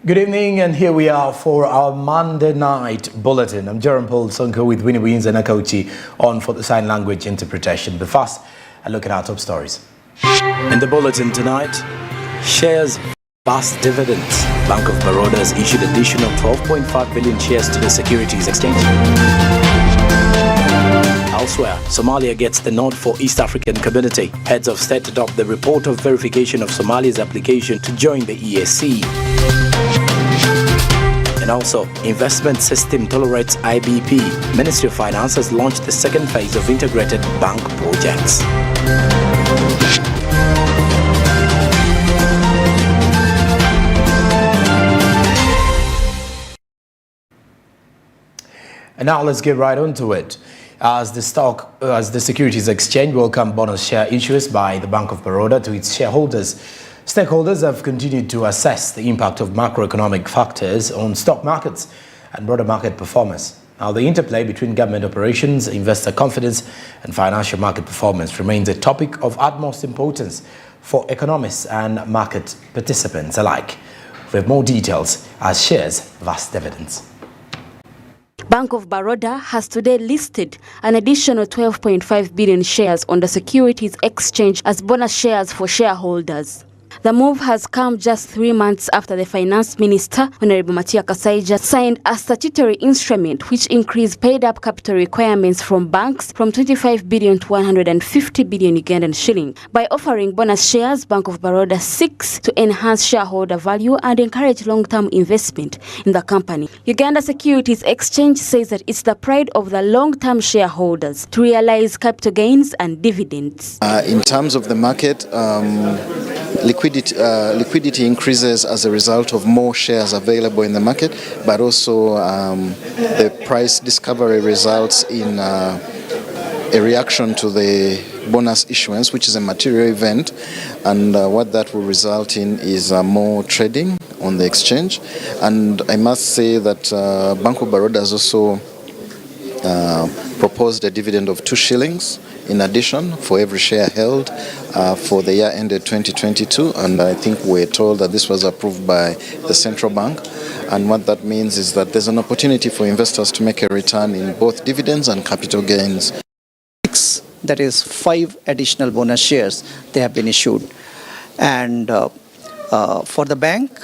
Good evening, and here we are for our Monday night bulletin. I'm Jerome Paul Sonko with Winnie Wins and Akochi on for the sign language interpretation. But first, a look at our top stories. In the bulletin tonight, shares vast dividends. Bank of Baroda has issued additional 12.5 billion shares to the Securities Exchange. Elsewhere, Somalia gets the nod for East African Community. Heads of state adopt the report of verification of Somalia's application to join the EAC. And also, investment system tolerates IBP. Ministry of Finance has launched the second phase of integrated bank projects. And now let's get right onto it. As the Securities Exchange welcomed bonus share issues by the Bank of Baroda to its shareholders, stakeholders have continued to assess the impact of macroeconomic factors on stock markets and broader market performance. Now, the interplay between government operations, investor confidence, and financial market performance remains a topic of utmost importance for economists and market participants alike. We have more details as shares vast dividends. Bank of Baroda has today listed an additional 12.5 billion shares on the Securities Exchange as bonus shares for shareholders. The move has come just 3 months after the Finance Minister, Honorable Matia Kasaija, signed a statutory instrument which increased paid-up capital requirements from banks from 25 billion to 150 billion Ugandan shilling. By offering bonus shares, Bank of Baroda seeks to enhance shareholder value and encourage long-term investment in the company. Uganda Securities Exchange says that it's the pride of the long-term shareholders to realize capital gains and dividends. In terms of the market, liquidity increases as a result of more shares available in the market, but also the price discovery results in a reaction to the bonus issuance, which is a material event, and what that will result in is more trading on the exchange. And I must say that Bank of Baroda has also proposed a dividend of 2 shillings in addition for every share held for the year ended 2022, and I think we're told that this was approved by the central bank, and what that means is that there's an opportunity for investors to make a return in both dividends and capital gains. That is 5 additional bonus shares they have been issued, and for the bank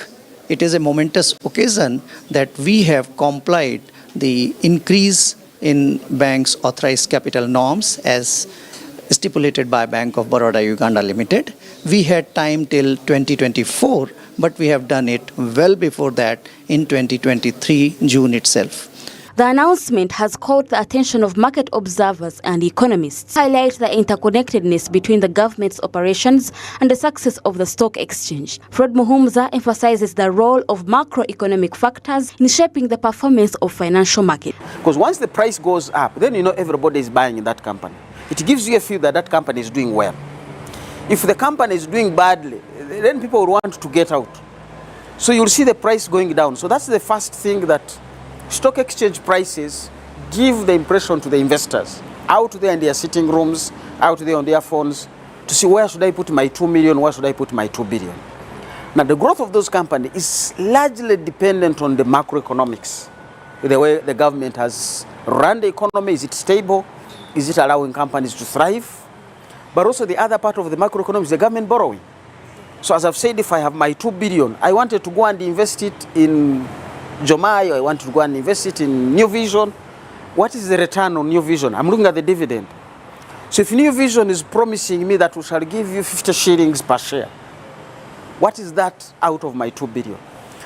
it is a momentous occasion that we have complied the increase in bank's authorized capital norms as stipulated by Bank of Baroda Uganda Limited. We had time till 2024, but we have done it well before that in 2023 June itself. The announcement has caught the attention of market observers and economists, highlight the interconnectedness between the government's operations and the success of the stock exchange. Fred Muhumza emphasizes the role of macroeconomic factors in shaping the performance of financial markets. Because once the price goes up, then you know everybody is buying in that company. It gives you a feel that that company is doing well. If the company is doing badly, then people will want to get out. So you'll see the price going down. So that's the first thing that stock exchange prices give the impression to the investors out there in their sitting rooms, out there on their phones, to see where should I put my 2 million, where should I put my 2 billion. Now the growth of those companies is largely dependent on the macroeconomics. The way the government has run the economy, is it stable? Is it allowing companies to thrive? But also the other part of the macroeconomics is the government borrowing. So as I've said, if I have my 2 billion, I wanted to go and invest it in Jomai, I want to go and invest it in New Vision. What is the return on New Vision? I'm looking at the dividend. So if New Vision is promising me that we shall give you 50 shillings per share, what is that out of my 2 billion?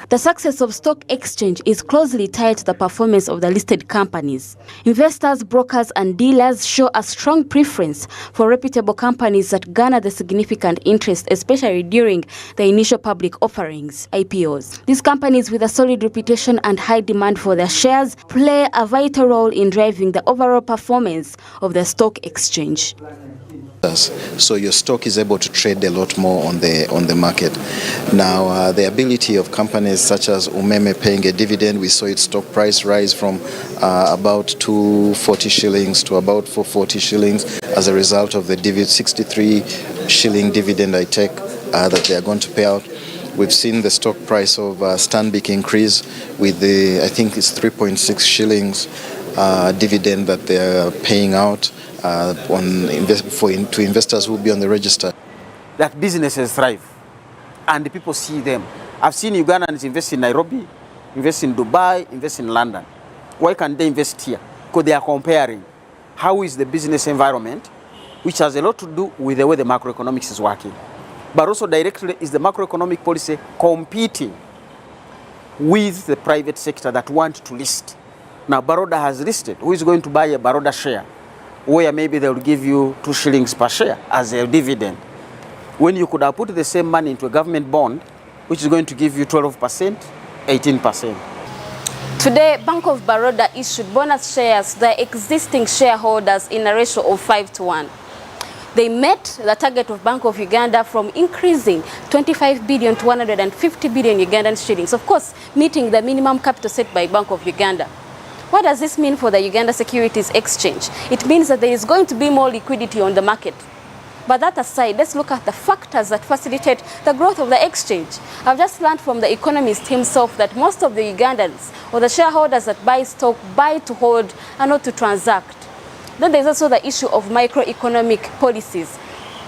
The success of stock exchange is closely tied to the performance of the listed companies. Investors, brokers, and dealers show a strong preference for reputable companies that garner the significant interest, especially during the initial public offerings, IPOs. These companies with a solid reputation and high demand for their shares play a vital role in driving the overall performance of the stock exchange. So your stock is able to trade a lot more on the market. Now, the ability of companies such as Umeme paying a dividend, we saw its stock price rise from about 240 shillings to about 440 shillings as a result of the 63 shilling dividend I take that they are going to pay out. We've seen the stock price of Stanbic increase with the, I think it's 3.6 shillings dividend that they're paying out to investors who will be on the register. That businesses thrive and the people see them. I've seen Ugandans invest in Nairobi, invest in Dubai, invest in London. Why can't they invest here? Because they are comparing how is the business environment, which has a lot to do with the way the macroeconomics is working. But also directly is the macroeconomic policy competing with the private sector that want to list. Now Baroda has listed. Who is going to buy a Baroda share where maybe they will give you 2 shillings per share as a dividend, when you could have put the same money into a government bond which is going to give you 12%, 18%. Today, Bank of Baroda issued bonus shares to their existing shareholders in a ratio of 5:1. They met the target of Bank of Uganda from increasing 25 billion to 150 billion Ugandan shillings, of course, meeting the minimum capital set by Bank of Uganda. What does this mean for the Uganda Securities Exchange? It means that there is going to be more liquidity on the market. But that aside, let's look at the factors that facilitate the growth of the exchange. I've just learned from the economist himself that most of the Ugandans or the shareholders that buy stock buy to hold and not to transact. Then there's also the issue of microeconomic policies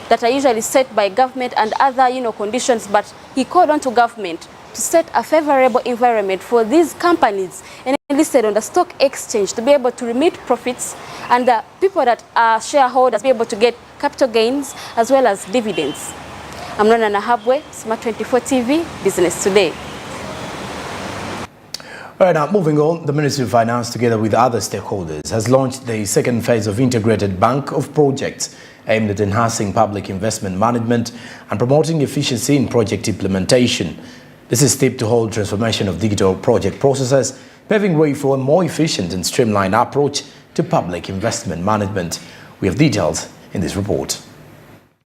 that are usually set by government and other conditions, but he called on to government to set a favorable environment for these companies and listed on the stock exchange to be able to remit profits, and the people that are shareholders be able to get capital gains as well as dividends. I'm Rona Nahabwe, Smart 24 TV, Business Today. All right, now moving on, the Ministry of Finance, together with other stakeholders, has launched the second phase of Integrated Bank of Projects aimed at enhancing public investment management and promoting efficiency in project implementation. This is stepped to hold transformation of digital project processes, paving way for a more efficient and streamlined approach to public investment management. We have details in this report.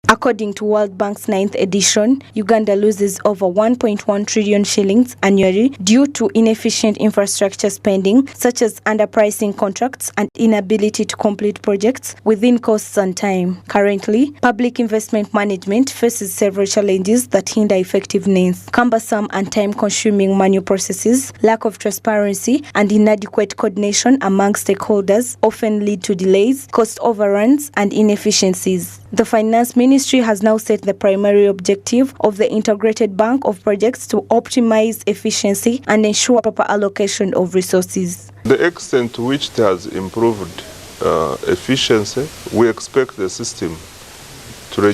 According to World Bank's 9th edition, Uganda loses over 1.1 trillion shillings annually due to inefficient infrastructure spending, such as underpricing contracts and inability to complete projects within costs and time. Currently, public investment management faces several challenges that hinder effectiveness. Cumbersome and time-consuming manual processes, lack of transparency, and inadequate coordination among stakeholders often lead to delays, cost overruns, and inefficiencies. The Finance Ministry has now set the primary objective of the Integrated Bank of Projects to optimize efficiency and ensure proper allocation of resources. The extent to which it has improved efficiency, we expect the system to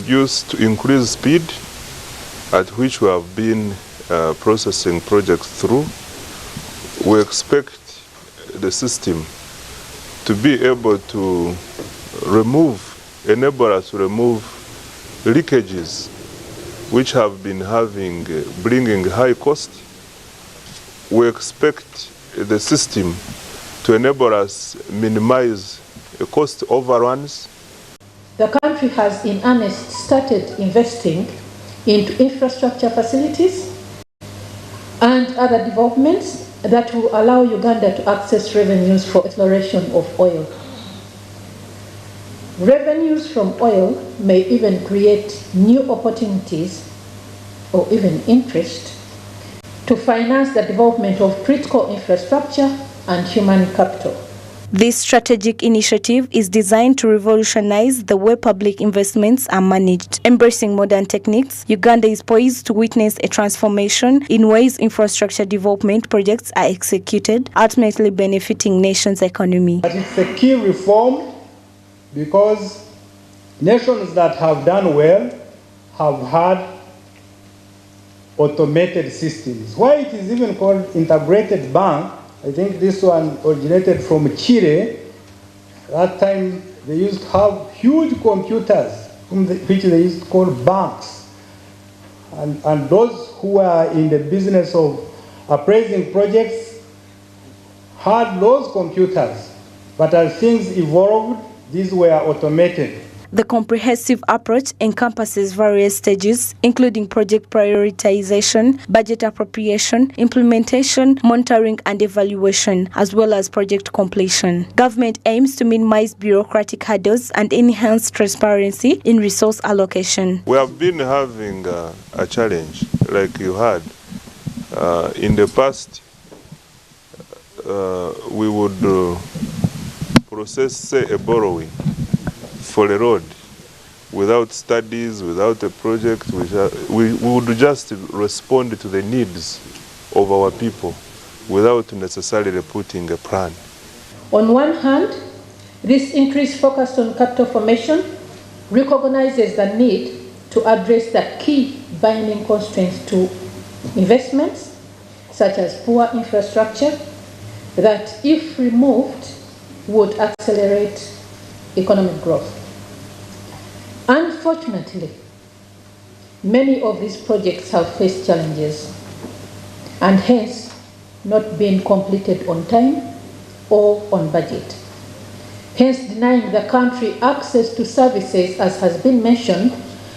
increase speed at which we have been processing projects through. We expect the system to be able to enable us to remove leakages which have been bringing high cost. We expect the system to enable us minimize cost overruns. The country has in earnest started investing into infrastructure facilities and other developments that will allow Uganda to access revenues for exploration of oil. Revenues from oil may even create new opportunities or even interest to finance the development of critical infrastructure and human capital. This strategic initiative is designed to revolutionize the way public investments are managed. Embracing modern techniques, Uganda is poised to witness a transformation in ways infrastructure development projects are executed, ultimately benefiting nations' economy. But it's a key reform because nations that have done well have had automated systems. Why it is even called integrated bank, I think this one originated from Chile. That time they used to have huge computers which they used to call banks. And those who are in the business of appraising projects had those computers. But as things evolved, these were automated. The comprehensive approach encompasses various stages, including project prioritization, budget appropriation, implementation, monitoring and evaluation, as well as project completion. Government aims to minimize bureaucratic hurdles and enhance transparency in resource allocation. We have been having a challenge, like you had. In the past, we would process, say, a borrowing for a road without studies, without a project. We would just respond to the needs of our people without necessarily putting a plan. On one hand, this increased focus on capital formation recognizes the need to address the key binding constraints to investments, such as poor infrastructure, that if removed would accelerate economic growth. Unfortunately, many of these projects have faced challenges and hence not been completed on time or on budget, hence denying the country access to services, as has been mentioned,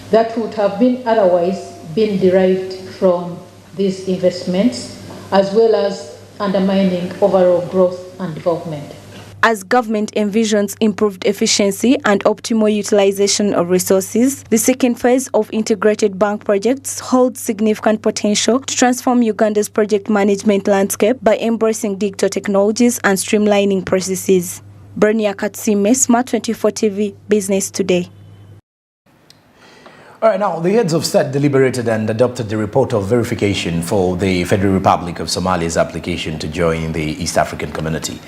that would have been otherwise been derived from these investments, as well as undermining overall growth and development. As government envisions improved efficiency and optimal utilization of resources, the second phase of integrated bank projects holds significant potential to transform Uganda's project management landscape by embracing digital technologies and streamlining processes. Bernia Katsime, Smart 24 TV, Business Today. All right, now, the heads of state deliberated and adopted the report of verification for the Federal Republic of Somalia's application to join the East African Community.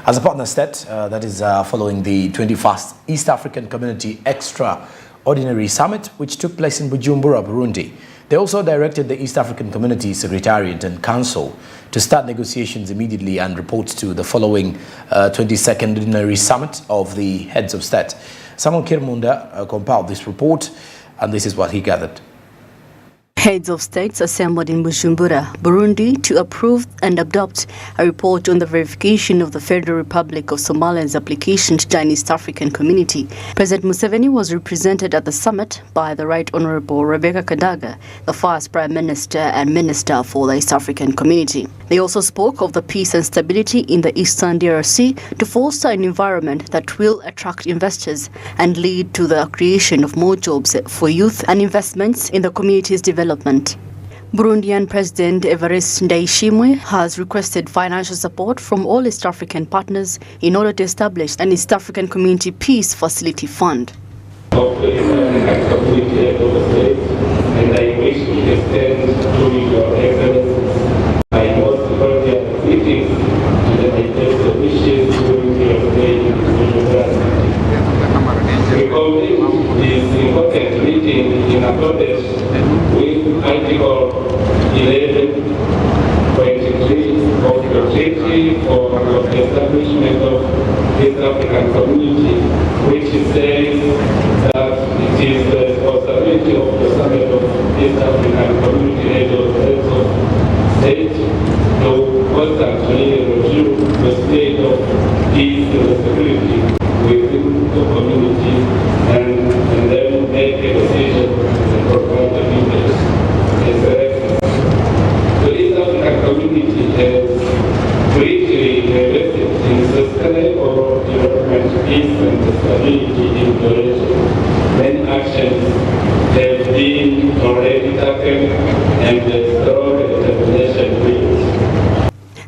As a partner state, that is following the 21st East African Community Extraordinary Summit, which took place in Bujumbura, Burundi. They also directed the East African Community Secretariat and Council to start negotiations immediately and report to the following 22nd Ordinary Summit of the heads of state. Samuel Kirmunda compiled this report, and this is what he gathered. Heads of states assembled in Bujumbura, Burundi, to approve and adopt a report on the verification of the Federal Republic of Somalia's application to join East African Community. President Museveni was represented at the summit by the Right Honourable Rebecca Kadaga, the first Prime Minister and Minister for the East African Community. They also spoke of the peace and stability in the Eastern DRC to foster an environment that will attract investors and lead to the creation of more jobs for youth and investments in the community's development. Burundian President Evariste Ndayishimiye has requested financial support from all East African partners in order to establish an East African Community Peace Facility Fund. Article 11.3 of the Treaty for the Establishment of East African Community, which says that it is the responsibility of the Summit of East African Community heads of state to constantly review the state of peace and security within the community and then make a decision and provide the details. The East African Community has greatly invested in sustainable development, peace and stability in the region. Many actions have been already taken and the strong determination built.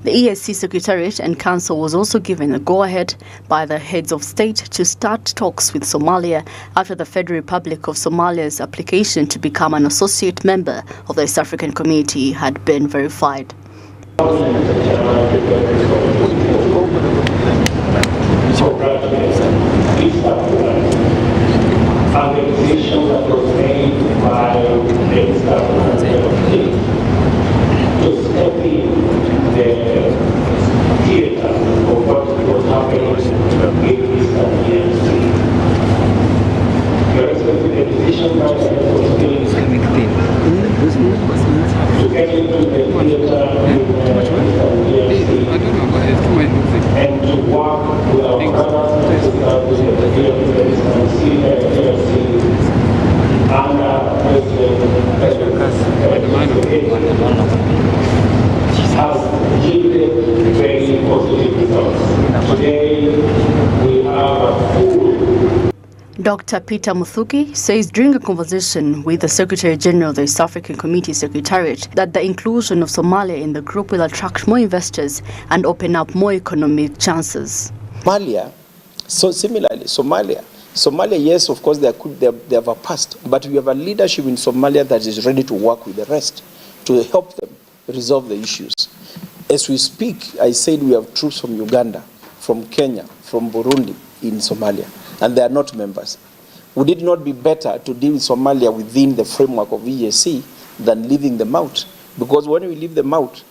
The ESC Secretariat and Council was also given a go-ahead by the heads of state to start talks with Somalia after the Federal Republic of Somalia's application to become an associate member of the East African Community had been verified. And to work with our brothers and sisters today we have a full. Dr. Peter Muthuki says during a conversation with the Secretary General of the East African Community Secretariat that the inclusion of Somalia in the group will attract more investors and open up more economic chances. Somalia, so similarly, Somalia, yes, of course, they have a past, but we have a leadership in Somalia that is ready to work with the rest to help them resolve the issues. As we speak, I said we have troops from Uganda, from Kenya, from Burundi in Somalia, and they are not members. Would it not be better to deal with Somalia within the framework of EAC than leaving them out? Because when we leave them out,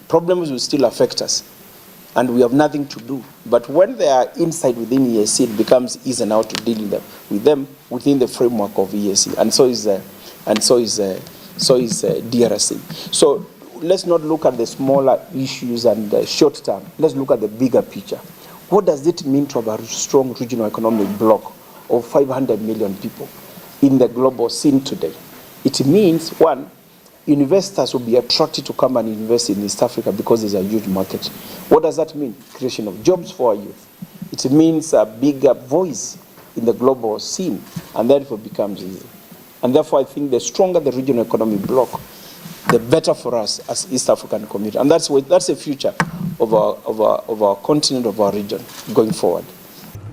problems will still affect us, and we have nothing to do. But when they are inside within EAC, it becomes easy now to deal with them within the framework of EAC, and so is DRC. So let's not look at the smaller issues and the short term. Let's look at the bigger picture. What does it mean to have a strong regional economic bloc of 500 million people in the global scene today? It means, one, investors will be attracted to come and invest in East Africa because there's a huge market. What does that mean? Creation of jobs for our youth. It means a bigger voice in the global scene, and therefore becomes easy. And therefore, I think the stronger the regional economic bloc, the better for us as East African community. And that's the future of our continent, of our region going forward.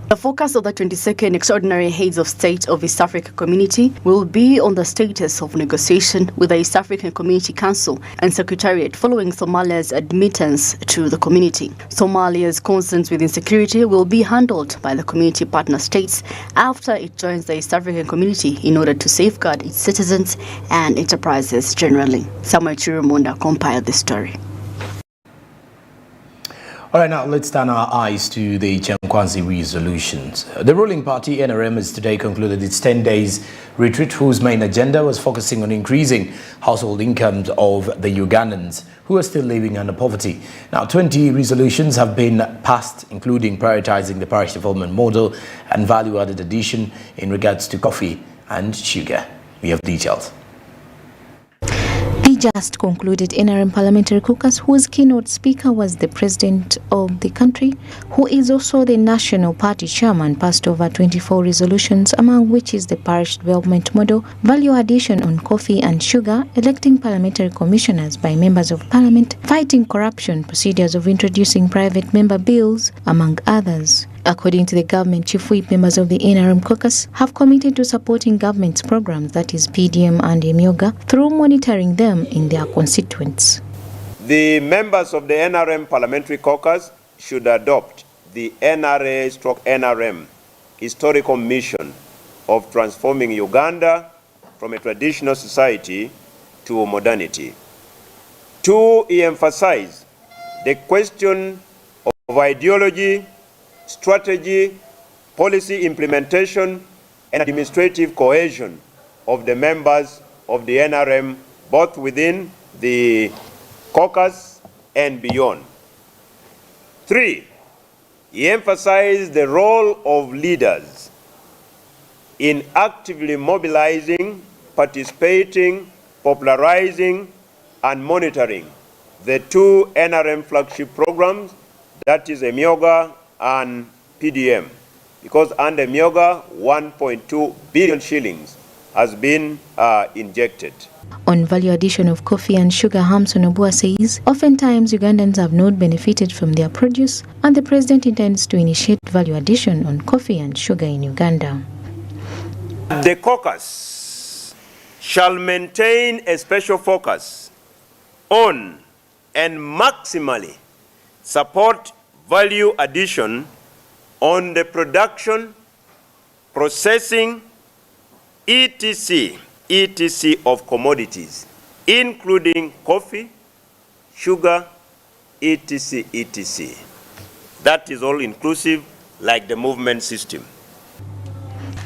The focus of the 22nd Extraordinary Heads of State of East Africa Community will be on the status of negotiation with the East African Community Council and Secretariat following Somalia's admittance to the community. Somalia's concerns with insecurity will be handled by the community partner states after it joins the East African Community in order to safeguard its citizens and enterprises generally. Samuel Chirumonda compiled this story. All right, now let's turn our eyes to the Chenkwanzi resolutions. The ruling party, NRM, has today concluded its 10 days retreat, whose main agenda was focusing on increasing household incomes of the Ugandans who are still living under poverty. Now, 20 resolutions have been passed, including prioritizing the parish development model and value-added addition in regards to coffee and sugar. We have details. The just concluded NRM Parliamentary Caucus, whose keynote speaker was the President of the country, who is also the National Party Chairman, passed over 24 resolutions, among which is the parish development model, value addition on coffee and sugar, electing parliamentary commissioners by members of parliament, fighting corruption, procedures of introducing private member bills, among others. According to the government chief whip, members of the NRM caucus have committed to supporting government's programs, that is PDM and EMYOGA, through monitoring them in their constituents. The members of the NRM Parliamentary Caucus should adopt the NRA/NRM historical mission of transforming Uganda from a traditional society to modernity. To emphasize the question of ideology, strategy, policy implementation, and administrative cohesion of the members of the NRM, both within the caucus and beyond. 3, he emphasized the role of leaders in actively mobilizing, participating, popularizing, and monitoring the 2 NRM flagship programs, that is EMYOGA and PDM, because under EMYOGA, 1.2 billion shillings has been injected. On value addition of coffee and sugar, Hamson Obua says, oftentimes Ugandans have not benefited from their produce, and the president intends to initiate value addition on coffee and sugar in Uganda. The caucus shall maintain a special focus on and maximally support value addition on the production, processing, etc. of commodities, including coffee, sugar, etc. That is all inclusive, like the movement system.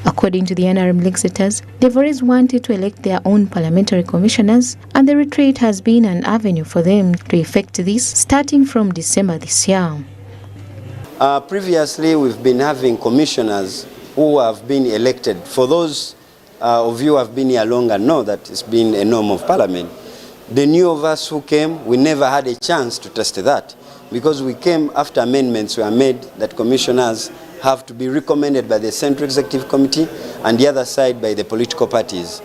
According to the NRM legislators, they've always wanted to elect their own parliamentary commissioners, and the retreat has been an avenue for them to effect this starting from December this year. Previously, we've been having commissioners who have been elected. For those of you who have been here longer know that it's been a norm of parliament. The new of us who came, we never had a chance to test that. because we came after amendments were made that commissioners have to be recommended by the Central Executive Committee and the other side by the political parties.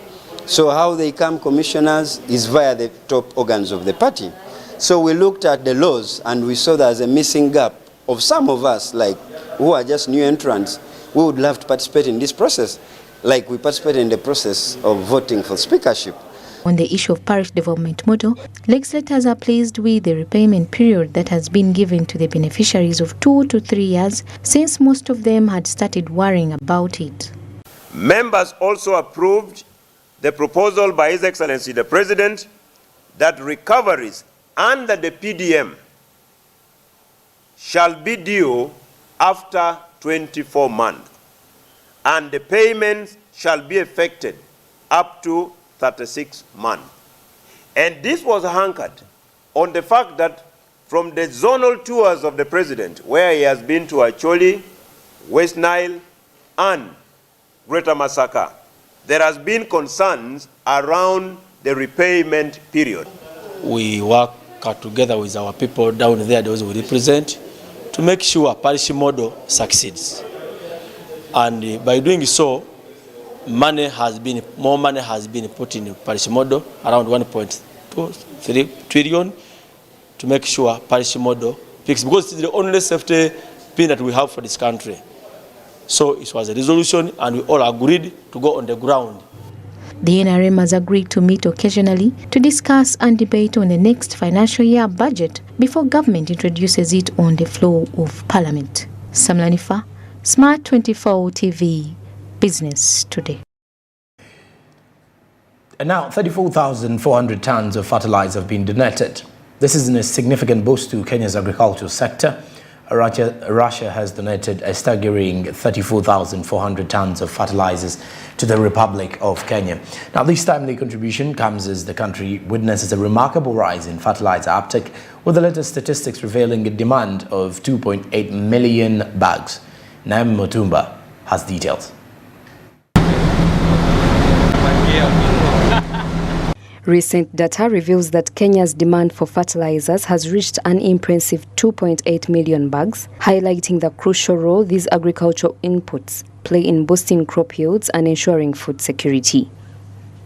So how they become commissioners is via the top organs of the party. So we looked at the laws and we saw there's a missing gap of some of us, like who are just new entrants, who would love to participate in this process, like we participated in the process of voting for speakership. On the issue of parish development model, legislators are pleased with the repayment period that has been given to the beneficiaries of 2 to 3 years, since most of them had started worrying about it. Members also approved the proposal by His Excellency the President that recoveries under the PDM shall be due after 24 months, and the payments shall be effected up to 36 months. And this was anchored on the fact that from the zonal tours of the President, where he has been to Acholi, West Nile, and Greater Masaka, there has been concerns around the repayment period. We work together with our people down there, those we represent, to make sure parish model succeeds. And by doing so, more money has been put in the parish model, around 1.3 trillion, to make sure parish model fixes, because it's the only safety pin that we have for this country. So it was a resolution and we all agreed to go on the ground. The NRM has agreed to meet occasionally to discuss and debate on the next financial year budget before government introduces it on the floor of Parliament. Samlanifa, Smart 24 TV, Business Today. And now 34,400 tons of fertilizer have been donated. This is a significant boost to Kenya's agricultural sector. Russia has donated a staggering 34,400 tons of fertilizers to the Republic of Kenya. Now, this timely contribution comes as the country witnesses a remarkable rise in fertilizer uptake, with the latest statistics revealing a demand of 2.8 million bags. Naim Mutumba has details. Recent data reveals that Kenya's demand for fertilizers has reached an impressive 2.8 million bags, highlighting the crucial role these agricultural inputs play in boosting crop yields and ensuring food security.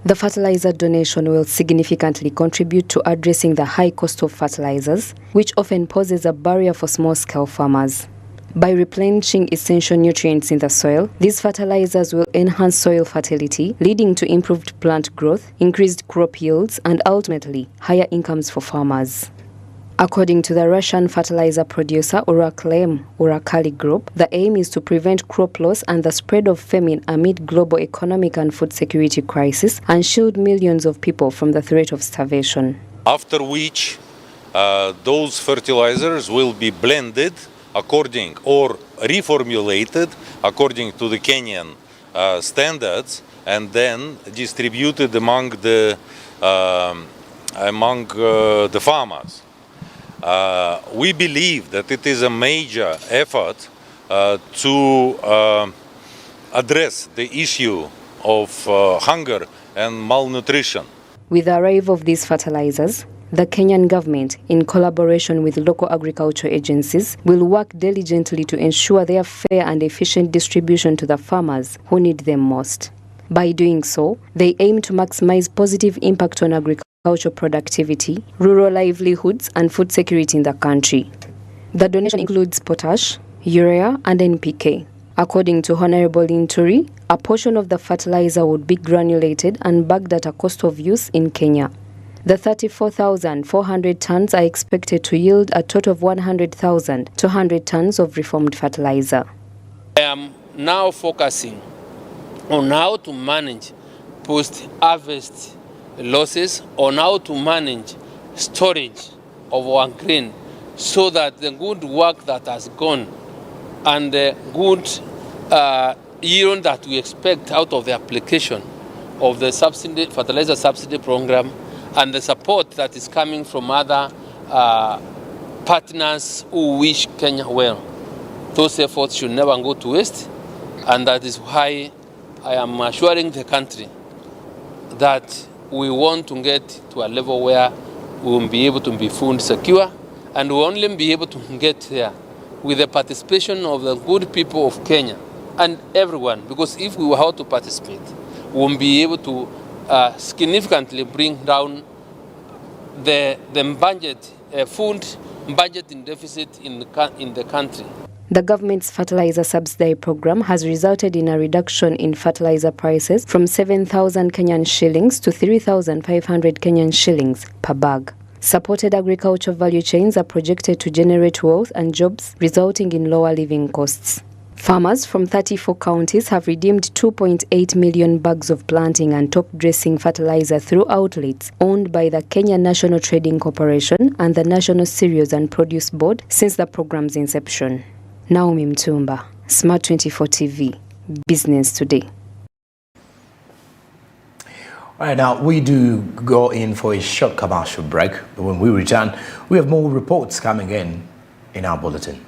The fertilizer donation will significantly contribute to addressing the high cost of fertilizers, which often poses a barrier for small-scale farmers. By replenishing essential nutrients in the soil, these fertilizers will enhance soil fertility, leading to improved plant growth, increased crop yields, and ultimately higher incomes for farmers. According to the Russian fertilizer producer Urakali Group, the aim is to prevent crop loss and the spread of famine amid global economic and food security crisis and shield millions of people from the threat of starvation. After which, those fertilizers will be blended according or reformulated according to the Kenyan standards and then distributed among the farmers. We believe that it is a major effort to address the issue of hunger and malnutrition. With the arrival of these fertilizers, the Kenyan government, in collaboration with local agriculture agencies, will work diligently to ensure their fair and efficient distribution to the farmers who need them most. By doing so, they aim to maximize positive impact on agricultural productivity, rural livelihoods, and food security in the country. The donation includes potash, urea, and NPK. According to Honorable Inturi, a portion of the fertilizer would be granulated and bagged at a cost of use in Kenya. The 34,400 tons are expected to yield a total of 100,200 tons of reformed fertilizer. I am now focusing on how to manage post-harvest losses, on how to manage storage of our grain, so that the good work that has gone and the good yield that we expect out of the application of the fertilizer subsidy program and the support that is coming from other partners who wish Kenya well. Those efforts should never go to waste, and that is why I am assuring the country that we want to get to a level where we will be able to be food secure And we'll only be able to get there with the participation of the good people of Kenya and everyone, because if we were how to participate, we won't be able to significantly bring down the budget, food budget in deficit in the country. The government's fertilizer subsidy program has resulted in a reduction in fertilizer prices from 7,000 Kenyan shillings to 3,500 Kenyan shillings per bag. Supported agriculture value chains are projected to generate wealth and jobs, resulting in lower living costs. Farmers from 34 counties have redeemed 2.8 million bags of planting and top-dressing fertilizer through outlets owned by the Kenya National Trading Corporation and the National Cereals and Produce Board since the program's inception. Naomi Mtumba, Smart 24 TV, Business Today. All right, now we do go in for a short commercial break. When we return, we have more reports coming in our bulletin.